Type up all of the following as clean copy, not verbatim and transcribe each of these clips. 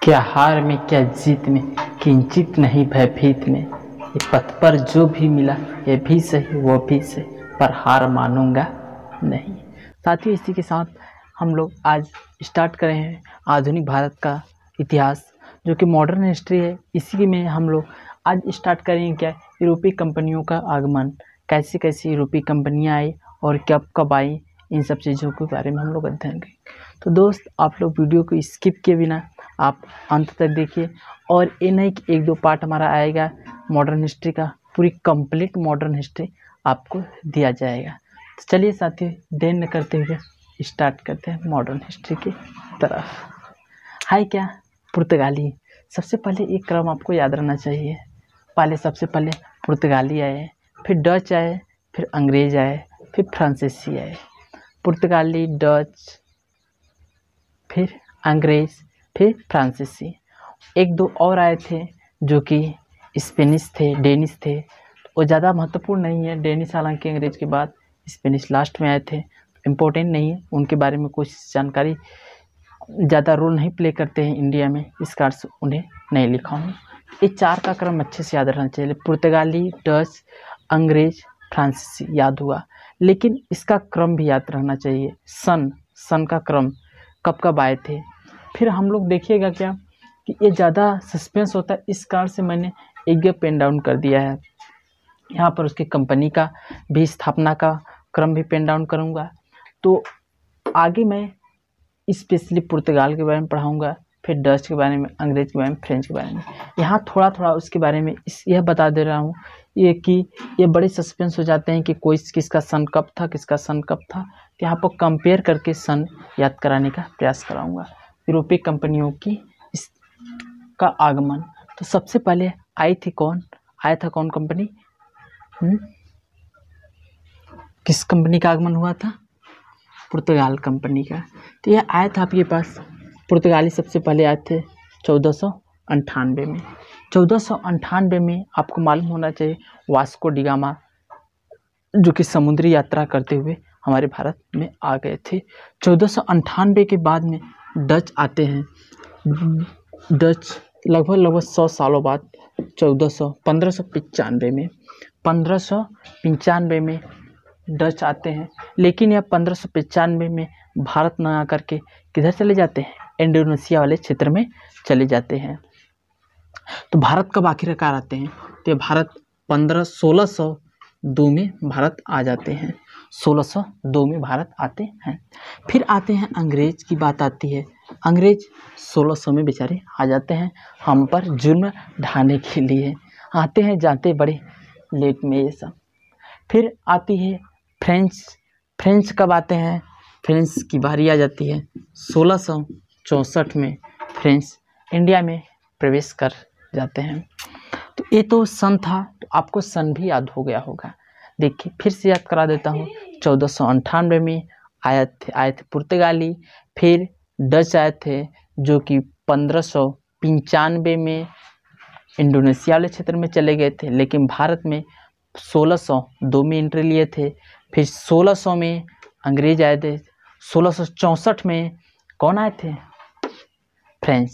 क्या हार में क्या जीत में किंचित नहीं भयभीत में, ये पथ पर जो भी मिला ये भी सही वो भी सही, पर हार मानूंगा नहीं। साथियों, इसी के साथ हम लोग आज स्टार्ट करें हैं आधुनिक भारत का इतिहास, जो कि मॉडर्न हिस्ट्री है। इसी में हम लोग आज स्टार्ट करेंगे क्या, यूरोपीय कंपनियों का आगमन, कैसी कैसी यूरोपीय कंपनियां आई और कब कब आई, इन सब चीज़ों के बारे में हम लोग अध्ययन करेंगे। तो दोस्त, आप लोग वीडियो को स्किप किए बिना आप अंत तक देखिए, और ये नहीं कि एक दो पार्ट हमारा आएगा मॉडर्न हिस्ट्री का, पूरी कंप्लीट मॉडर्न हिस्ट्री आपको दिया जाएगा। तो चलिए साथियों, देर न करते हुए स्टार्ट करते हैं मॉडर्न हिस्ट्री की तरफ। हाय क्या पुर्तगाली, सबसे पहले एक क्रम आपको याद रहना चाहिए। सबसे पहले पुर्तगाली आए, फिर डच आए, फिर अंग्रेज आए, फिर फ्रांसीसी आए। पुर्तगाली, डच, फिर अंग्रेज, फिर फ्रांसीसी। एक दो और आए थे जो कि स्पेनिश थे, डेनिश थे। वो ज़्यादा महत्वपूर्ण नहीं है, डेनिश हालांकि अंग्रेज के बाद, स्पेनिश लास्ट में आए थे, इम्पोर्टेंट नहीं है, उनके बारे में कुछ जानकारी ज़्यादा रोल नहीं प्ले करते हैं इंडिया में, इस कारण से उन्हें नहीं लिखा हूँ। ये चार का क्रम अच्छे से याद रहना चाहिए, पुर्तगाली, डच, अंग्रेज, फ्रांसीसी याद हुआ, लेकिन इसका क्रम भी याद रहना चाहिए। सन का क्रम, कब कब आए थे। फिर हम लोग देखिएगा क्या कि ये ज़्यादा सस्पेंस होता है, इस कारण से मैंने एक गैप पेन डाउन कर दिया है। यहाँ पर उसकी कंपनी का भी, स्थापना का क्रम भी पेन डाउन करूँगा। तो आगे मैं स्पेशली पुर्तगाल के बारे में पढ़ाऊँगा, फिर डच के बारे में, अंग्रेज के बारे में, फ्रेंच के बारे में। यहाँ थोड़ा थोड़ा उसके बारे में यह बता दे रहा हूँ ये कि ये बड़े सस्पेंस हो जाते हैं कि कोई किसका सन कब था, किसका सन कब था। तो यहाँ पर कंपेयर करके सन याद कराने का प्रयास कराऊंगा। यूरोपीय कंपनियों की का आगमन, तो सबसे पहले आई थी कौन, आया था कौन कंपनी, किस कंपनी का आगमन हुआ था, पुर्तगाल कंपनी का। तो यह आया था आपके पास, पुर्तगाली सबसे पहले आए थे 1498 में। 1498 में आपको मालूम होना चाहिए वास्को डी गामा, जो कि समुद्री यात्रा करते हुए हमारे भारत में आ गए थे। 1498 के बाद में डच आते हैं। डच लगभग 100 सालों बाद 1595 में डच आते हैं। लेकिन यह 1595 में भारत न आकर के किधर चले जाते हैं, इंडोनेशिया वाले क्षेत्र में चले जाते हैं। तो भारत कब आखिरकार आते हैं, तो भारत 1602 में भारत आ जाते हैं। 1602 में भारत आते हैं। फिर आते हैं अंग्रेज की बात आती है। अंग्रेज 1600 में बेचारे आ जाते हैं, हम पर जुल्म ढाने के लिए आते हैं, जाते बड़े लेट में ये सब। फिर आती है फ्रेंच कब आते हैं, फ्रेंच की बारी आ जाती है 1664 में फ्रेंच इंडिया में प्रवेश कर जाते हैं। तो ये तो सन था, तो आपको सन भी याद हो गया होगा। देखिए फिर से याद करा देता हूँ। 1498 में आए थे पुर्तगाली, फिर डच आए थे जो कि 1595 में इंडोनेशिया वाले क्षेत्र में चले गए थे, लेकिन भारत में 1602 में एंट्री लिए थे। फिर 1600 में अंग्रेज आए थे। 1664 में कौन आए थे, फ्रेंच।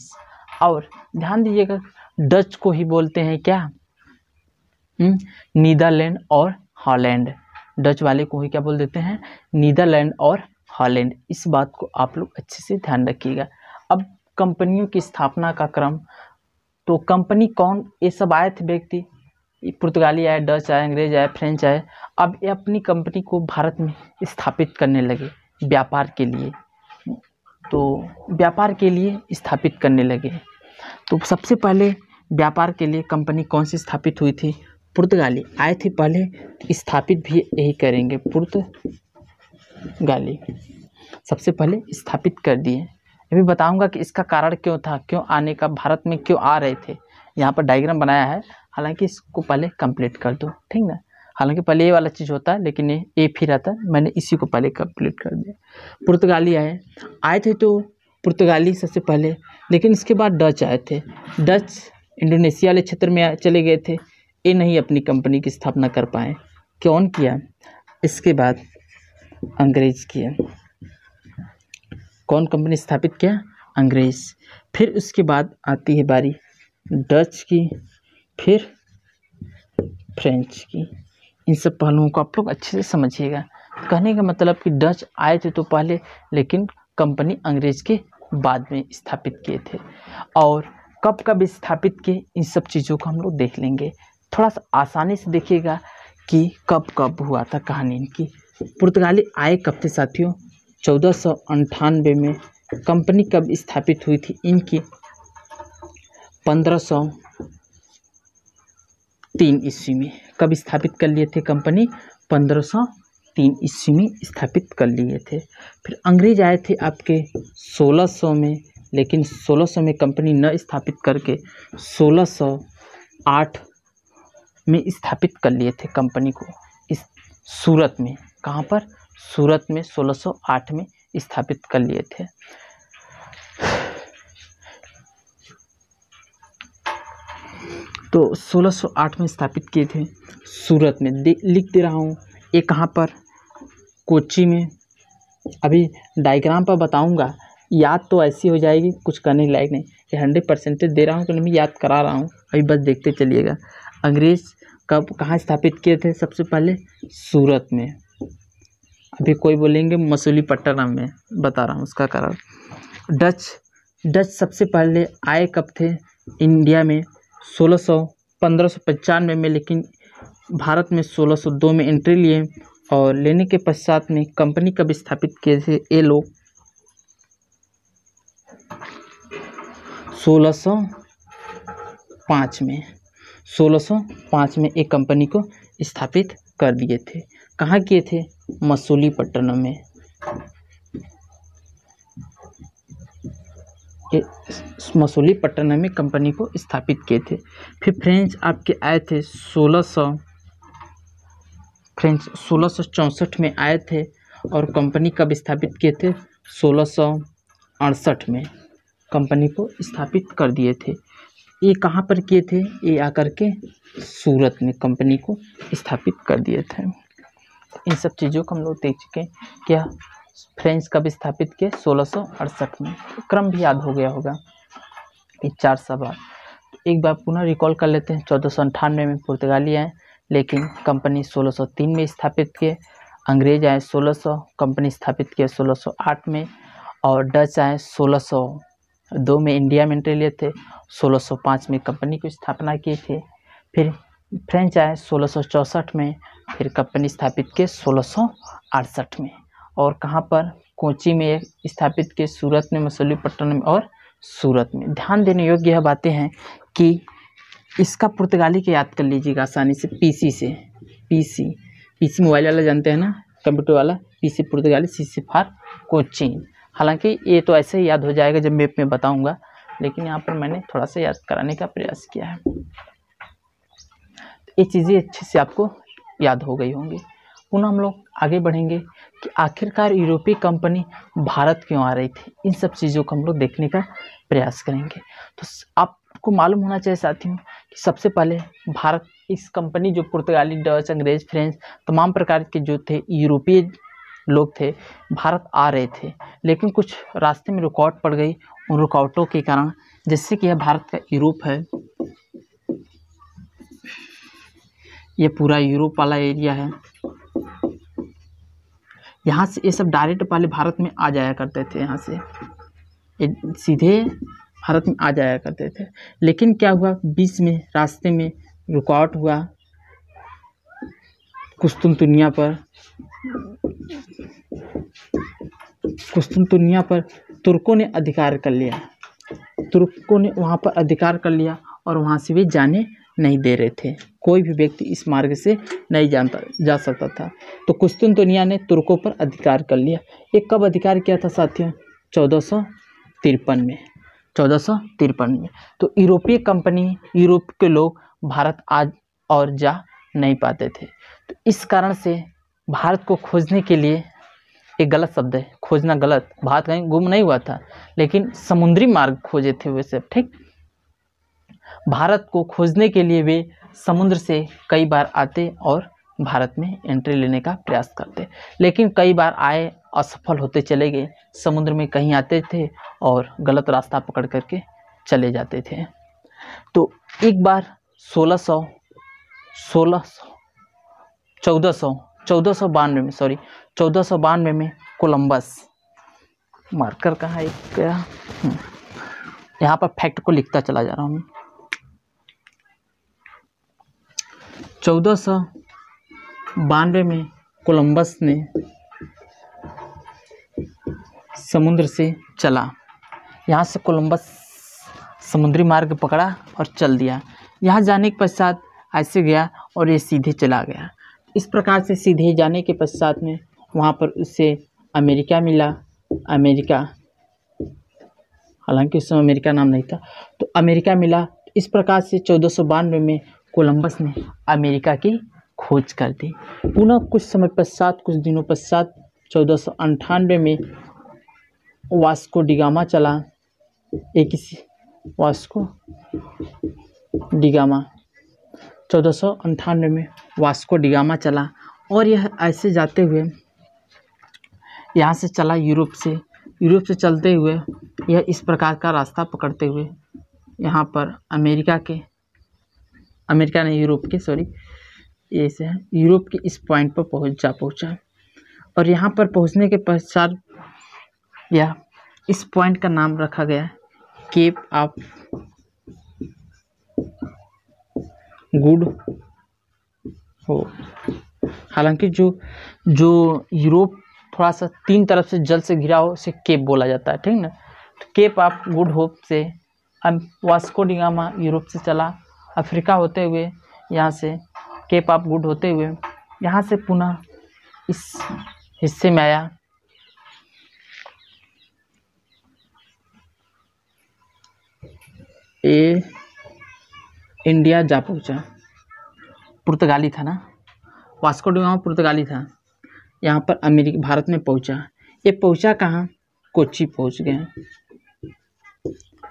और ध्यान दीजिएगा, डच को ही बोलते हैं क्या, नीदरलैंड और हॉलैंड। डच वाले को ही क्या बोल देते हैं, नीदरलैंड और हॉलैंड। इस बात को आप लोग अच्छे से ध्यान रखिएगा। अब कंपनियों की स्थापना का क्रम, तो कंपनी कौन, ये सब आए थे व्यक्ति, पुर्तगाली आए, डच आए, अंग्रेज आए, फ्रेंच आए। अब ये अपनी कंपनी को भारत में स्थापित करने लगे व्यापार के लिए, तो व्यापार के लिए स्थापित करने लगे। तो सबसे पहले व्यापार के लिए कंपनी कौन सी स्थापित हुई थी, पुर्तगाली आए थे पहले, स्थापित भी यही करेंगे, पुर्तगाली सबसे पहले स्थापित कर दिए। ये भी बताऊंगा कि इसका कारण क्यों था, क्यों आने का, भारत में क्यों आ रहे थे। यहाँ पर डायग्राम बनाया है, हालांकि इसको पहले कंप्लीट कर दो, ठीक ना। हालांकि पहले ये वाला चीज़ होता है, लेकिन ये फिर आता है, मैंने इसी को पहले कंप्लीट कर दिया। पुर्तगाली आए थे तो पुर्तगाली सबसे पहले, लेकिन इसके बाद डच आए थे। डच इंडोनेशिया वाले क्षेत्र में चले गए थे, ये नहीं अपनी कंपनी की स्थापना कर पाए। कौन किया, इसके बाद अंग्रेज किया। कौन कंपनी स्थापित किया, अंग्रेज। फिर उसके बाद आती है बारी डच की, फिर फ्रेंच की। इन सब पहलुओं को आप लोग अच्छे से समझिएगा। कहने का मतलब कि डच आए थे तो पहले, लेकिन कंपनी अंग्रेज के बाद में स्थापित किए थे। और कब कब स्थापित किए, इन सब चीज़ों को हम लोग देख लेंगे। थोड़ा सा आसानी से देखिएगा कि कब कब हुआ था कहानी इनकी। पुर्तगाली आए कब थे साथियों? 1498 में। कंपनी कब स्थापित हुई थी इनकी? 1503 ईस्वी में। कब स्थापित कर लिए थे कंपनी? 1503 ईस्वी में स्थापित कर लिए थे। फिर अंग्रेज आए थे आपके 1600 में, लेकिन 1600 में कंपनी न स्थापित करके 1608 में स्थापित कर लिए थे कंपनी को इस सूरत में। कहाँ पर? सूरत में 1608 में स्थापित कर लिए थे। तो 1608 में स्थापित किए थे सूरत में। लिख दे रहा हूँ। ये कहाँ पर? कोच्चि में। अभी डायग्राम पर बताऊँगा, याद तो ऐसी हो जाएगी कुछ करने लायक नहीं। ये 100% दे रहा हूँ तो मैं याद करा रहा हूँ, अभी बस देखते चलिएगा। अंग्रेज कब कहाँ स्थापित किए थे? सबसे पहले सूरत में। अभी कोई बोलेंगे मसूलीपट्टनम में, बता रहा हूँ उसका कारण। डच सबसे पहले आए कब थे इंडिया में? 1595 में, लेकिन भारत में 1602 में एंट्री लिए। और लेने के पश्चात में कंपनी कब स्थापित किए थे ये लोग? 1605 में। 1605 में एक कंपनी को स्थापित कर दिए थे। कहाँ किए थे? मसूलीपट्टनम में। मसूलीपट्टनम में कंपनी को स्थापित किए थे। फिर फ्रेंच आपके आए थे 1664 में आए थे। और कंपनी कब स्थापित किए थे? 1668 में कंपनी को स्थापित कर दिए थे। ये कहाँ पर किए थे? ये आकर के सूरत में कंपनी को स्थापित कर दिए थे। इन सब चीज़ों को हम लोग देख चुके हैं। क्या फ्रेंच कब स्थापित किए? 1668 में। क्रम भी याद हो गया होगा। ये 4 सवाल एक बार पुनः रिकॉल कर लेते हैं। 1498 में पुर्तगाली आए, लेकिन कंपनी 1603 में स्थापित किए। अंग्रेज आए 1600, कंपनी स्थापित किए 1608 में। और डच आए 1602 में, इंडिया में एंट्री लिए थे। 1605 में कंपनी की स्थापना की थी। फिर फ्रेंच आए 1664 में, फिर कंपनी स्थापित किए 1668 में। और कहाँ पर? कोच्चि में स्थापित किए, सूरत में, मसूलीपट्टनम में और सूरत में। ध्यान देने योग्य यह बातें हैं कि इसका पुर्तगाली के याद कर लीजिएगा आसानी से। पीसी से, पीसी मोबाइल वाला जानते हैं ना, कंप्यूटर वाला। पीसी पुर्तगाली, सी से फॉर कोचिंग। हालांकि ये तो ऐसे ही याद हो जाएगा जब मैप में बताऊंगा, लेकिन यहाँ पर मैंने थोड़ा सा याद कराने का प्रयास किया है। ये चीज़ें अच्छे से आपको याद हो गई होंगी। पुनः हम लोग आगे बढ़ेंगे कि आखिरकार यूरोपीय कंपनी भारत क्यों आ रही थी। इन सब चीज़ों को हम लोग देखने का प्रयास करेंगे। तो आपको मालूम होना चाहिए साथियों कि सबसे पहले भारत, इस कंपनी जो पुर्तगाली, डच, अंग्रेज, फ्रेंच, तमाम प्रकार के जो थे यूरोपीय लोग थे, भारत आ रहे थे। लेकिन कुछ रास्ते में रुकावट पड़ गई। उन रुकावटों के कारण, जैसे कि यह भारत का यूरोप है, ये पूरा यूरोप वाला एरिया है। यहाँ से ये सब डायरेक्ट पहले भारत में आ जाया करते थे, यहाँ से ये सीधे भारत में आ जाया करते थे। लेकिन क्या हुआ, बीच में रास्ते में रुकावट हुआ। कुस्तुनतुनिया पर तुर्कों ने अधिकार कर लिया। तुर्कों ने वहाँ पर अधिकार कर लिया और वहाँ से वे जाने नहीं दे रहे थे। कोई भी व्यक्ति इस मार्ग से नहीं जा सकता था। तो कुस्तुनतुनिया ने तुर्कों पर अधिकार कर लिया। ये कब अधिकार किया था साथियों? 1453 में। 1453 में। तो यूरोपीय कंपनी, यूरोप के लोग भारत आज और जा नहीं पाते थे। तो इस कारण से भारत को खोजने के लिए, एक गलत शब्द है, खोजना गलत, भारत कहीं गुम नहीं हुआ था, लेकिन समुद्री मार्ग खोजे थे वे सब, ठीक। भारत को खोजने के लिए वे समुद्र से कई बार आते और भारत में एंट्री लेने का प्रयास करते, लेकिन कई बार आए, असफल होते चले गए। समुद्र में कहीं आते थे और गलत रास्ता पकड़ करके चले जाते थे। तो एक बार 1492 में कोलंबस, मार्कर कहाँ है क्या, यहाँ पर फैक्ट को लिखता चला जा रहा हूँ। 1492 में कोलंबस ने समुद्र से चला। यहाँ से कोलंबस समुद्री मार्ग पकड़ा और चल दिया। यहाँ जाने के पश्चात ऐसे गया और ये सीधे चला गया। इस प्रकार से सीधे जाने के पश्चात में वहाँ पर उससे अमेरिका मिला। अमेरिका, हालांकि उस समय अमेरिका नाम नहीं था, तो अमेरिका मिला। इस प्रकार से 1492 में कोलंबस ने अमेरिका की खोज कर दी। पुनः कुछ समय पश्चात, कुछ दिनों पश्चात 1498 में वास्को डिगामा चला। वास्को डिगामा 1498 में वास्को डिगामा चला और यह ऐसे जाते हुए यहाँ से चला यूरोप से चलते हुए यह इस प्रकार का रास्ता पकड़ते हुए यहाँ पर यूरोप के इस पॉइंट पर पहुँचा। और यहाँ पर पहुँचने के पश्चात यह इस पॉइंट का नाम रखा गया केप ऑफ गुड होप। हालांकि जो यूरोप थोड़ा सा 3 तरफ से जल से घिरा हो उसे केप बोला जाता है, ठीक ना। तो केप ऑफ गुड होप से वास्को डिगामा यूरोप से चला, अफ्रीका होते हुए यहाँ से केप ऑफ गुड होते हुए यहाँ से पुनः इस हिस्से में आया। इंडिया जा पहुँचा। पुर्तगाली था ना, वास्को डिगामा पुर्तगाली था। यहाँ पर भारत में पहुँचा। ये पहुँचा कहाँ? कोच्चि पहुँच गया।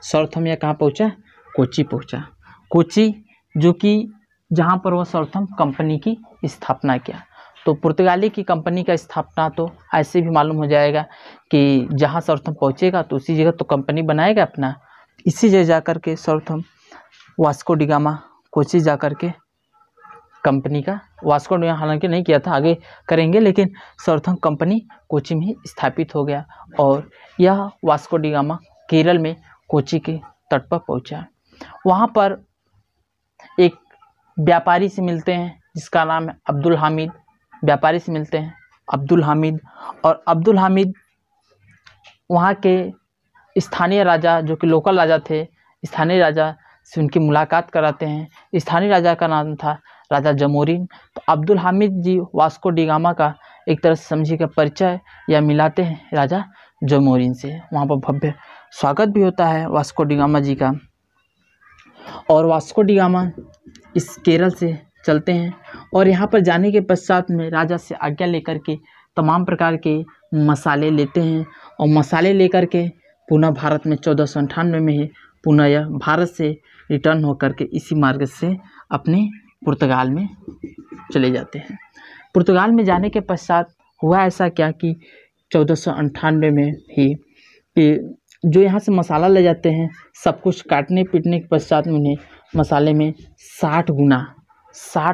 सॉर्थम या कहाँ पहुँचा? कोच्चि पहुँचा। कोच्चि जो कि जहाँ पर वह सॉर्थम कंपनी की स्थापना किया। तो पुर्तगाली की कंपनी का स्थापना तो ऐसे भी मालूम हो जाएगा कि जहाँ सॉर्थम पहुँचेगा तो उसी जगह तो कंपनी बनाएगा अपना। इसी जगह जा कर के सॉर्थम वास्को डिगामा कोच्चि जा कर के कंपनी का, वास्को डिगामा हालांकि नहीं किया था, आगे करेंगे, लेकिन सॉर्थम कंपनी कोच्चि में ही स्थापित हो गया। और यह वास्को डिगामा केरल में कोच्चि के तट पर पहुंचा। वहां पर एक व्यापारी से मिलते हैं जिसका नाम है अब्दुल हामिद। व्यापारी से मिलते हैं अब्दुल हामिद, और अब्दुल हामिद वहाँ के स्थानीय राजा जो कि लोकल राजा थे, स्थानीय राजा से उनकी मुलाकात कराते हैं। स्थानीय राजा का नाम था राजा जमोरिन। तो अब्दुल हामिद जी वास्को डिगामा का एक तरह से समझिए का परिचय या मिलाते हैं राजा जमोरिन से। वहाँ पर भव्य स्वागत भी होता है वास्को डिगामा जी का। और वास्को डिगामा इस केरल से चलते हैं और यहाँ पर जाने के पश्चात में राजा से आज्ञा लेकर के तमाम प्रकार के मसाले लेते हैं और मसाले लेकर के पुनः भारत में 1498 में ही पुनः यह भारत से रिटर्न होकर के इसी मार्ग से अपने पुर्तगाल में चले जाते हैं। पुर्तगाल में जाने के पश्चात हुआ ऐसा क्या कि 1498 में ही जो यहाँ से मसाला ले जाते हैं, सब कुछ काटने पीटने के पश्चात में उन्हें मसाले में 60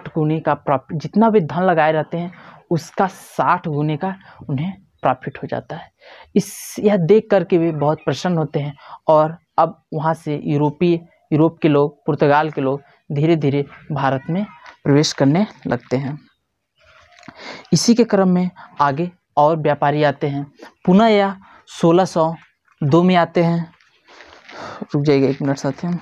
गुने का प्रॉफिट, जितना भी धन लगाए रहते हैं उसका 60 गुने का उन्हें प्रॉफिट हो जाता है। यह देख करके वे बहुत प्रसन्न होते हैं और अब वहाँ से यूरोप के लोग, पुर्तगाल के लोग धीरे धीरे भारत में प्रवेश करने लगते हैं। इसी के क्रम में आगे और व्यापारी आते हैं। पुनः यह 1602 में आते हैं। रुक जाइएगा 1 मिनट साथियों।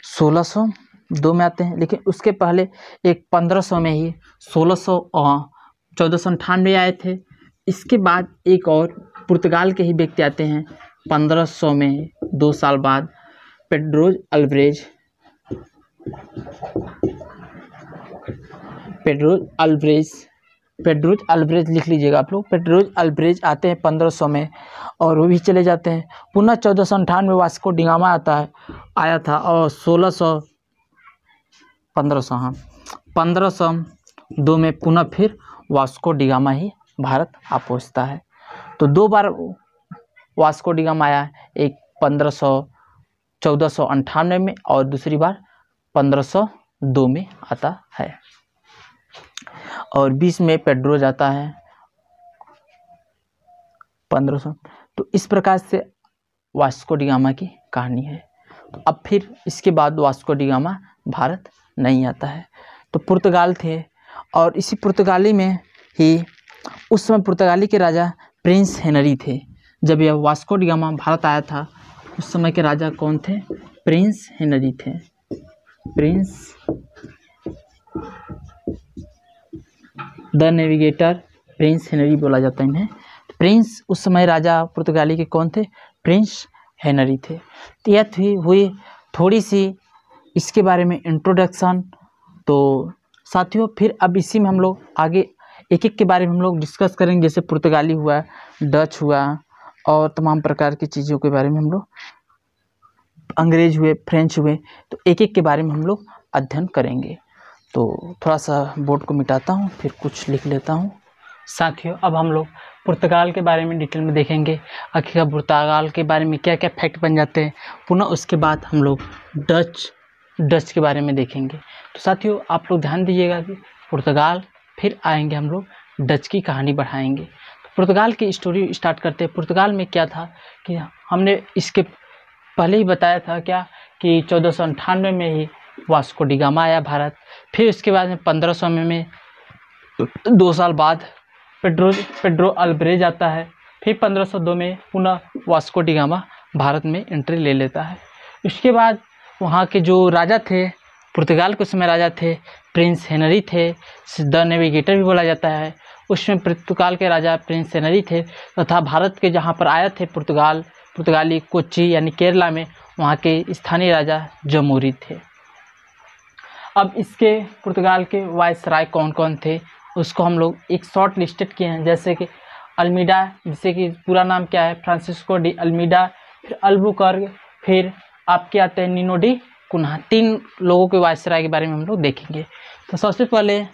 1602 में आते हैं, लेकिन उसके पहले एक 1500 में ही 1498 आए थे। इसके बाद एक और पुर्तगाल के ही व्यक्ति आते हैं 1500 में, 2 साल बाद, पेड्रोज अल्वारेज लिख लीजिएगा आप लोग। पेड्रोज अल्वारेज आते हैं 1500 में और वो भी चले जाते हैं। पुनः 1498 में वास्को डिगामा आया था और 1500 2 में पुनः फिर वास्को डी गामा ही भारत आ पहुँचता है। तो 2 बार वास्को डी गामा आया, एक 1498 में और दूसरी बार 1502 में आता है। और 20 में पेड्रो जाता है 1500। तो इस प्रकार से वास्को डी गामा की कहानी है। तो अब फिर इसके बाद वास्को डी गामा भारत नहीं आता है। तो पुर्तगाल थे और इसी पुर्तगाली में ही उस समय पुर्तगाली के राजा प्रिंस हेनरी थे। जब यह वास्को डी गामा भारत आया था उस समय के राजा कौन थे? प्रिंस हेनरी थे। Prince the navigator, Prince Henry बोला जाता है इन्हें। प्रिंस उस समय राजा पुर्तगाली के कौन थे? प्रिंस हेनरी थे। तो यह हुई थोड़ी सी इसके बारे में इंट्रोडक्शन। तो साथियों फिर अब इसी में हम लोग आगे एक एक के बारे में हम लोग डिस्कस करेंगे, जैसे पुर्तगाली हुआ, डच हुआ और तमाम प्रकार की चीज़ों के बारे में हम लोग, अंग्रेज हुए, फ्रेंच हुए, तो एक एक के बारे में हम लोग अध्ययन करेंगे। तो थोड़ा सा बोर्ड को मिटाता हूँ, फिर कुछ लिख लेता हूँ। साथियों अब हम लोग पुर्तगाल के बारे में डिटेल में देखेंगे, आखिर पुर्तगाल के बारे में क्या क्या फैक्ट बन जाते हैं। पुनः उसके बाद हम लोग डच के बारे में देखेंगे। तो साथियों आप लोग ध्यान दीजिएगा कि पुर्तगाल, फिर आएंगे हम लोग डच की कहानी बढ़ाएंगे। तो पुर्तगाल की स्टोरी स्टार्ट करते हैं। पुर्तगाल में क्या था कि हमने इसके पहले ही बताया था क्या कि 1498 में ही वास्को डी गामा आया भारत। फिर उसके बाद में 1500 में 2 साल बाद पेड्रो अल्ब्रेज आता है। फिर 1502 में पुनः वास्को डी गामा भारत में एंट्री ले लेता है। उसके बाद वहाँ के जो राजा थे, पुर्तगाल के समय राजा थे, प्रिंस हेनरी थे, द नेविगेटर भी बोला जाता है। उसमें पुर्तगाल के राजा प्रिंस हेनरी थे तथा भारत के जहाँ पर आए थे पुर्तगाली कोच्चि यानी केरला में, वहाँ के स्थानीय राजा जमूरी थे। अब इसके पुर्तगाल के वायसराय कौन कौन थे उसको हम लोग एक शॉर्ट लिस्टेड किए हैं, जैसे कि अल्मीडा, जिससे कि पूरा नाम क्या है, फ्रांसिस्को डी अल्मीडा, फिर अल्बुकर्क, फिर आपके आते हैं निनो डी कुन्हा। 3 लोगों के वायसराय के बारे में हम लोग देखेंगे। तो सबसे पहले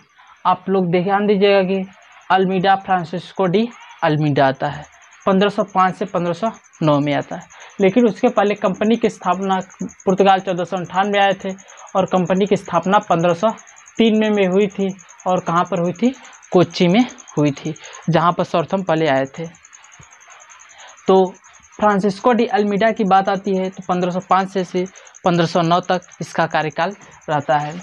आप लोग ध्यान दीजिएगा कि अल्मीडा, फ्रांसिस्को डी अल्मीडा आता है 1505 से 1509 में आता है। लेकिन उसके पहले कंपनी की स्थापना पुर्तगाल 1458 में आए थे और कंपनी की स्थापना 1503 में हुई थी। और कहाँ पर हुई थी? कोच्चि में हुई थी, जहाँ पर सर्वप्रथम पहले आए थे। तो फ्रांसिस्को डी अल्मीडा की बात आती है तो 1505 से 1509 तक इसका कार्यकाल रहता है।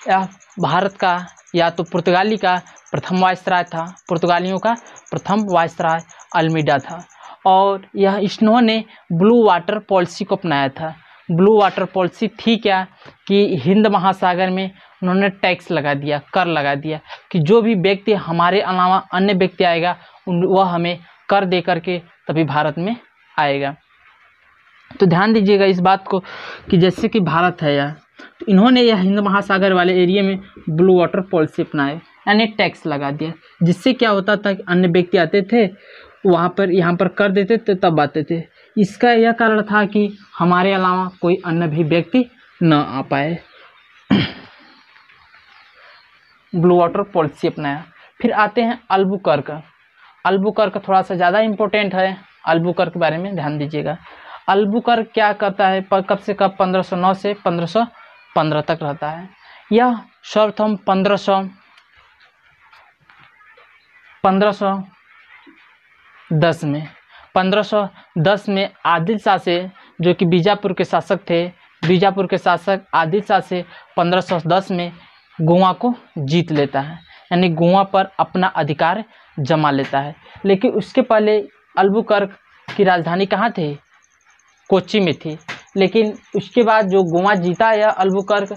यह भारत का या तो पुर्तगाली का प्रथम वायसराय था, पुर्तगालियों का प्रथम वायसराय अल्मीडा था। और यह इन्होंने ब्लू वाटर पॉलिसी को अपनाया था। ब्लू वाटर पॉलिसी थी क्या कि हिंद महासागर में उन्होंने टैक्स लगा दिया, कर लगा दिया कि जो भी व्यक्ति हमारे अलावा अन्य व्यक्ति आएगा वह हमें कर दे करके तभी भारत में आएगा। तो ध्यान दीजिएगा इस बात को कि जैसे कि भारत है या तो इन्होंने यह हिंद महासागर वाले एरिया में ब्लू वाटर पॉलिसी अपनाए, यानी टैक्स लगा दिया, जिससे क्या होता था कि अन्य व्यक्ति आते थे वहाँ पर यहाँ पर कर देते थे तब आते थे। इसका यह कारण था कि हमारे अलावा कोई अन्य भी व्यक्ति न आ पाए। ब्लू वाटर पॉलिसी अपनाया। फिर आते हैं अल्बुकर्क। अल्बुकर्क थोड़ा सा ज़्यादा इम्पोर्टेंट है, अल्बुकर्क के बारे में ध्यान दीजिएगा। अल्बुकर्क क्या करता है, कब से कब 1509 से 1515 तक रहता है। यह सर्वप्रथम 1510 में आदिल शाह से, जो कि बीजापुर के शासक थे, बीजापुर के शासक आदिल शाह से 1510 में गोवा को जीत लेता है, यानी गोवा पर अपना अधिकार जमा लेता है। लेकिन उसके पहले अल्बुकर्क की राजधानी कहाँ थी? कोच्चि में थी। लेकिन उसके बाद जो गोवा जीता या अल्बुकर्क,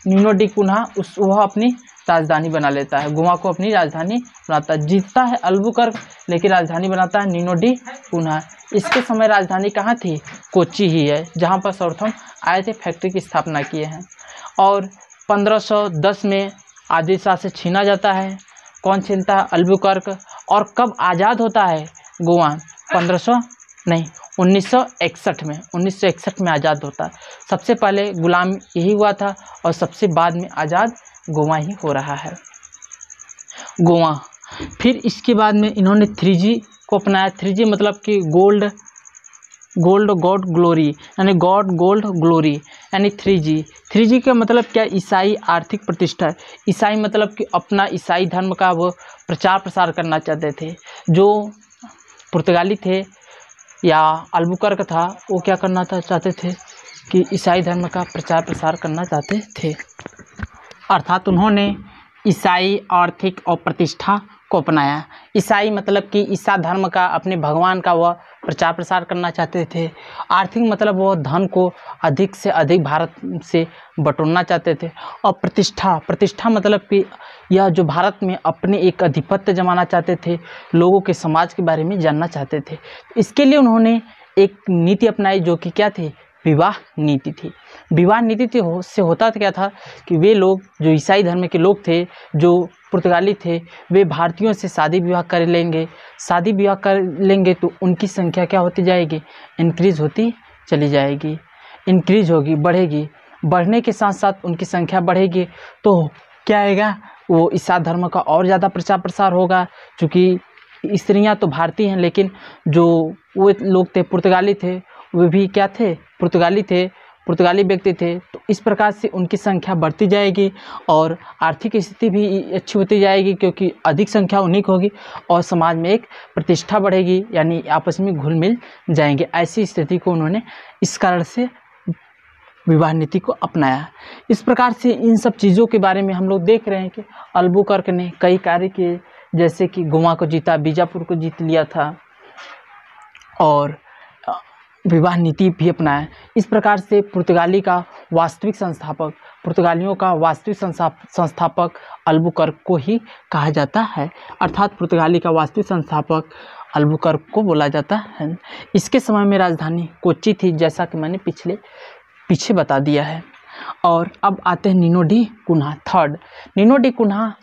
निनो डी कुन्हा वह अपनी राजधानी बना लेता है, गोवा को अपनी राजधानी बनाता है। जीतता है अल्बुकर्क लेकिन राजधानी बनाता है निनो डी कुन्हा। इसके समय राजधानी कहाँ थी? कोच्चि ही है, जहाँ पर सर्वप्रथम आए थे, फैक्ट्री की स्थापना किए हैं। और 1510 में आदिल शाह से छीना जाता है। कौन छीनता है? अल्बुकर्क। और कब आज़ाद होता है गोवा? 1961 में आज़ाद होता है। सबसे पहले गुलाम यही हुआ था और सबसे बाद में आज़ाद गोवा ही हो रहा है। गोवा। फिर इसके बाद में इन्होंने 3G को अपनाया। 3G मतलब कि गोल्ड गॉड ग्लोरी, यानी गॉड गोल्ड ग्लोरी, यानी 3G। 3G का मतलब क्या? ईसाई आर्थिक प्रतिष्ठा। ईसाई मतलब कि अपना ईसाई धर्म का वो प्रचार प्रसार करना चाहते थे। जो पुर्तगाली थे या अल्बुकर्क था, वो क्या करना चाहते थे कि ईसाई धर्म का प्रचार प्रसार करना चाहते थे। अर्थात उन्होंने ईसाई आर्थिक और प्रतिष्ठा को अपनाया। ईसाई मतलब कि ईसा धर्म का, अपने भगवान का वह प्रचार प्रसार करना चाहते थे। आर्थिक मतलब वह धन को अधिक से अधिक भारत से बटोरना चाहते थे। और प्रतिष्ठा मतलब कि यह जो भारत में अपने एक आधिपत्य जमाना चाहते थे, लोगों के समाज के बारे में जानना चाहते थे। इसके लिए उन्होंने एक नीति अपनाई जो कि क्या थी? विवाह नीति थी। विवाह नीति से होता क्या था कि वे लोग जो ईसाई धर्म के लोग थे, जो पुर्तगाली थे, वे भारतीयों से शादी विवाह कर लेंगे। शादी विवाह कर लेंगे तो उनकी संख्या क्या होती जाएगी? इंक्रीज होती चली जाएगी, इंक्रीज होगी, बढ़ेगी। बढ़ने के साथ साथ उनकी संख्या बढ़ेगी तो क्या आएगा? वो ईसा धर्म का और ज़्यादा प्रचार प्रसार होगा। चूँकि स्त्रियाँ तो भारतीय हैं, लेकिन जो वो लोग थे पुर्तगाली थे, वे भी क्या थे? पुर्तगाली थे, पुर्तगाली व्यक्ति थे। तो इस प्रकार से उनकी संख्या बढ़ती जाएगी और आर्थिक स्थिति भी अच्छी होती जाएगी, क्योंकि अधिक संख्या उन्हीं की होगी और समाज में एक प्रतिष्ठा बढ़ेगी, यानी आपस में घुल मिल जाएंगे। ऐसी स्थिति को उन्होंने इस कारण से विवाह नीति को अपनाया। इस प्रकार से इन सब चीज़ों के बारे में हम लोग देख रहे हैं कि अल्बुकर्क ने कई कार्य किए, जैसे कि गोवा को जीता, बीजापुर को जीत लिया था और विवाह नीति भी अपनाया। इस प्रकार से पुर्तगालियों का वास्तविक संस्थापक अल्बुकर्क को ही कहा जाता है। अर्थात पुर्तगाली का वास्तविक संस्थापक अल्बुकर्क को बोला जाता है। इसके समय में राजधानी कोच्चि थी, जैसा कि मैंने पीछे बता दिया है। और अब आते हैं Nino de Cunha third. Nino de Cunha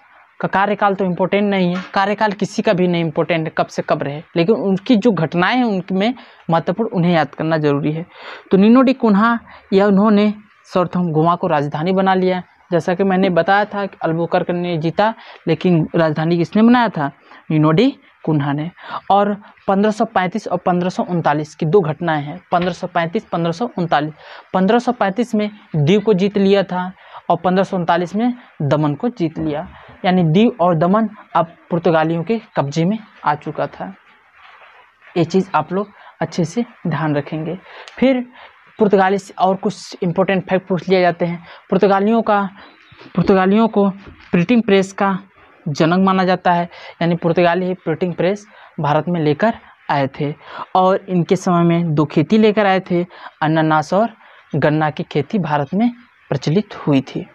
का कार्यकाल तो इम्पोर्टेंट नहीं है, कार्यकाल किसी का भी नहीं इम्पोर्टेंट है कब से कब रहे, लेकिन उनकी जो घटनाएं हैं उनमें महत्वपूर्ण, उन्हें याद करना जरूरी है। तो नीनो डी कुन्हा यह उन्होंने सर्वप्रथम गोवा को राजधानी बना लिया। जैसा कि मैंने बताया था कि अल्बुकर्क ने जीता, लेकिन राजधानी किसने बनाया था? नीनो डी कुन्हा ने। और 1535 और 1539 की दो घटनाएं हैं। 1535 1539। 1535 में दीव को जीत लिया था और 1539 में दमन को जीत लिया, यानी दीव और दमन अब पुर्तगालियों के कब्जे में आ चुका था। ये चीज़ आप लोग अच्छे से ध्यान रखेंगे। फिर पुर्तगाली से और कुछ इम्पोर्टेंट फैक्ट पूछ लिए जाते हैं। पुर्तगालियों को प्रिंटिंग प्रेस का जनक माना जाता है, यानी पुर्तगाली ही प्रिंटिंग प्रेस भारत में लेकर आए थे। और इनके समय में दो खेती लेकर आए थे, अनानास और गन्ना की खेती भारत में प्रचलित हुई थी।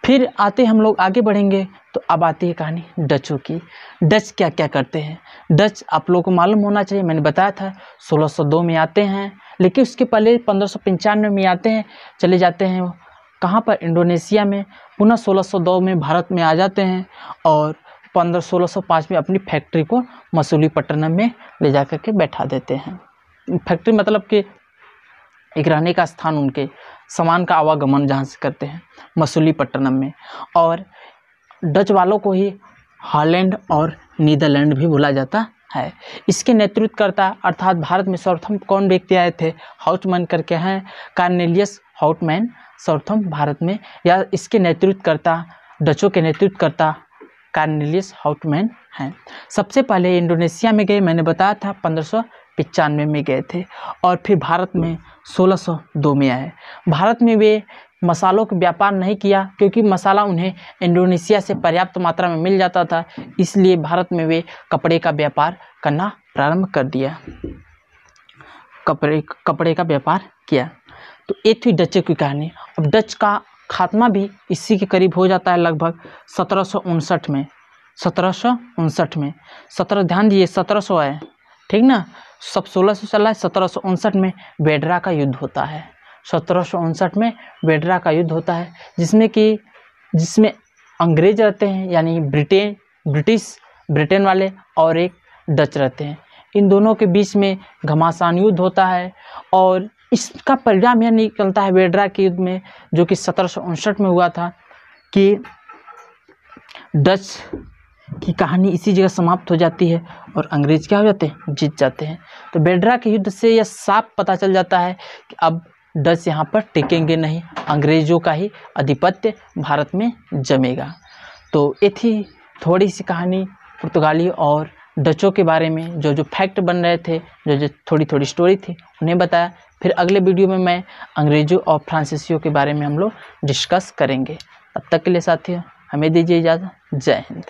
फिर आते हम लोग आगे बढ़ेंगे तो अब आती है कहानी डचों की। डच क्या क्या करते हैं? डच आप लोगों को मालूम होना चाहिए, मैंने बताया था 1602 में आते हैं, लेकिन उसके पहले 1595 में आते हैं, चले जाते हैं कहाँ पर? इंडोनेशिया में। पुनः 1602 में भारत में आ जाते हैं और 1605 में अपनी फैक्ट्री को मसूलीपट्टनम में ले जा कर के बैठा देते हैं। फैक्ट्री मतलब कि एक रहने का स्थान, उनके सामान का आवागमन जहाँ से करते हैं, मसूलीपट्टनम में। और डच वालों को ही हॉलैंड और नीदरलैंड भी बोला जाता है। इसके नेतृत्वकर्ता अर्थात भारत में सर्वप्रथम कौन व्यक्ति आए थे? हाउटमैन करके हैं, कार्नेलियस हाउटमैन सर्वप्रथम भारत में, या इसके नेतृत्वकर्ता, डचों के नेतृत्वकर्ता कार्नेलियस हाउटमैन हैं। सबसे पहले इंडोनेशिया में गए, मैंने बताया था 1595 में गए थे, और फिर भारत में 1602 में आए। भारत में वे मसालों का व्यापार नहीं किया, क्योंकि मसाला उन्हें इंडोनेशिया से पर्याप्त मात्रा में मिल जाता था, इसलिए भारत में वे कपड़े का व्यापार करना प्रारंभ कर दिया, कपड़े का व्यापार किया। तो ये थी डच की कहानी। अब डच का खात्मा भी इसी के करीब हो जाता है, लगभग 1759 में। 1759 में 17, ध्यान दिए 1700 है, ठीक ना, सब 1600 चला है। 1759 में बेडरा का युद्ध होता है। 1759 में बेडरा का युद्ध होता है, जिसमें अंग्रेज रहते हैं, यानी ब्रिटेन वाले, और एक डच रहते हैं। इन दोनों के बीच में घमासान युद्ध होता है और इसका परिणाम यह निकलता है बेडरा के युद्ध में, जो कि 1759 में हुआ था, कि डच कि कहानी इसी जगह समाप्त हो जाती है और अंग्रेज क्या हो जाते हैं, जीत जाते हैं। तो बेड्रा के युद्ध से यह साफ पता चल जाता है कि अब डच यहाँ पर टिकेंगे नहीं, अंग्रेज़ों का ही आधिपत्य भारत में जमेगा। तो ये थी थोड़ी सी कहानी पुर्तगाली और डचों के बारे में, जो फैक्ट बन रहे थे, जो थोड़ी थोड़ी स्टोरी थी उन्हें बताया। फिर अगले वीडियो में मैं अंग्रेज़ों और फ्रांसीसियों के बारे में हम लोग डिस्कस करेंगे। तब तक के लिए साथियों हमें दीजिए इजाज़त। जय हिंद।